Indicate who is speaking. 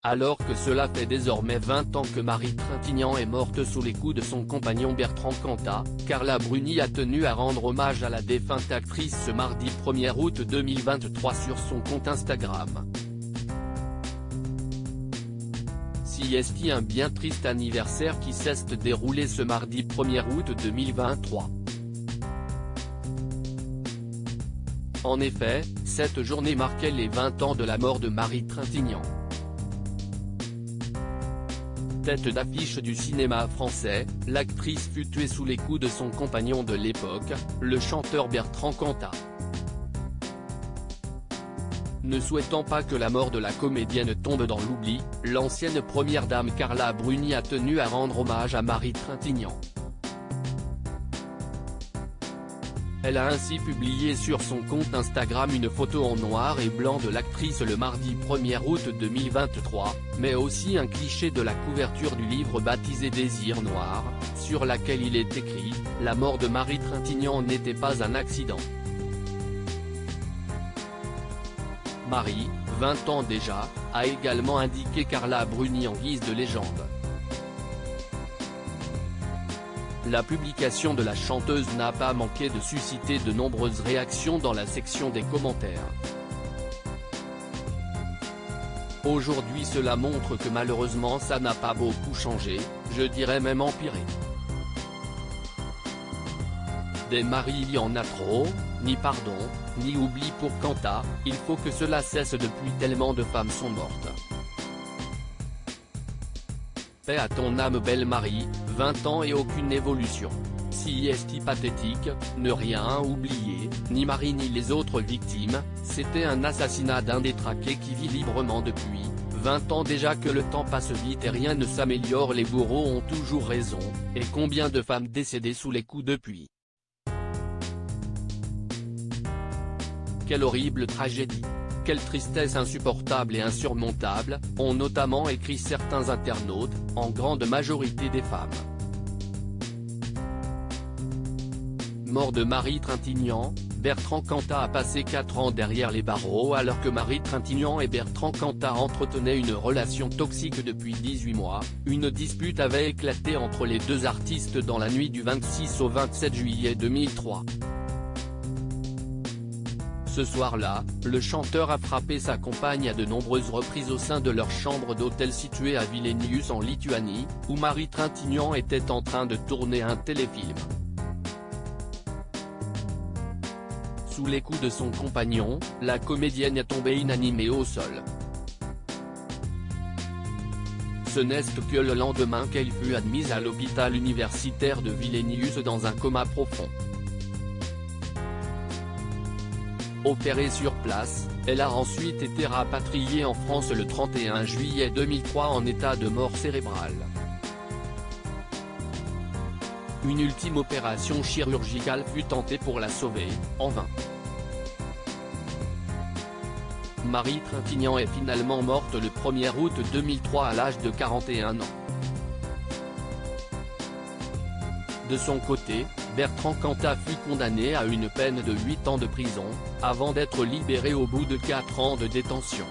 Speaker 1: Alors que cela fait désormais 20 ans que Marie Trintignant est morte sous les coups de son compagnon Bertrand Cantat, Carla Bruni a tenu à rendre hommage à la défunte actrice ce mardi 1er août 2023 sur son compte Instagram. C'est un bien triste anniversaire qui s'est déroulé ce mardi 1er août 2023. En effet, cette journée marquait les 20 ans de la mort de Marie Trintignant. Tête d'affiche du cinéma français, l'actrice fut tuée sous les coups de son compagnon de l'époque, le chanteur Bertrand Cantat. Ne souhaitant pas que la mort de la comédienne tombe dans l'oubli, l'ancienne première dame Carla Bruni a tenu à rendre hommage à Marie Trintignant. Elle a ainsi publié sur son compte Instagram une photo en noir et blanc de l'actrice le mardi 1er août 2023, mais aussi un cliché de la couverture du livre baptisé Désir noir, sur laquelle il est écrit « La mort de Marie Trintignant n'était pas un accident ». Marie, 20 ans déjà, a également indiqué Carla Bruni en guise de légende. La publication de la chanteuse n'a pas manqué de susciter de nombreuses réactions dans la section des commentaires. Aujourd'hui cela montre que malheureusement ça n'a pas beaucoup changé, je dirais même empiré. Des maris il y en a trop, ni pardon, ni oubli pour Cantat, il faut que cela cesse depuis tellement de femmes sont mortes. Paix à ton âme belle Marie, 20 ans et aucune évolution. Si est pathétique, ne rien oublier, ni Marie ni les autres victimes, c'était un assassinat d'un détraqué qui vit librement depuis 20 ans déjà que le temps passe vite et rien ne s'améliore, les bourreaux ont toujours raison, et combien de femmes décédées sous les coups depuis. Quelle horrible tragédie. Quelle tristesse insupportable et insurmontable, ont notamment écrit certains internautes, en grande majorité des femmes. Mort de Marie Trintignant, Bertrand Cantat a passé 4 ans derrière les barreaux alors que Marie Trintignant et Bertrand Cantat entretenaient une relation toxique depuis 18 mois, une dispute avait éclaté entre les deux artistes dans la nuit du 26 au 27 juillet 2003. Ce soir-là, le chanteur a frappé sa compagne à de nombreuses reprises au sein de leur chambre d'hôtel située à Vilnius en Lituanie, où Marie Trintignant était en train de tourner un téléfilm. Sous les coups de son compagnon, la comédienne est tombée inanimée au sol. Ce n'est que le lendemain qu'elle fut admise à l'hôpital universitaire de Vilnius dans un coma profond. Opérée sur place, elle a ensuite été rapatriée en France le 31 juillet 2003 en état de mort cérébrale. Une ultime opération chirurgicale fut tentée pour la sauver, en vain. Marie Trintignant est finalement morte le 1er août 2003 à l'âge de 41 ans. De son côté, Bertrand Cantat fut condamné à une peine de 8 ans de prison, avant d'être libéré au bout de 4 ans de détention.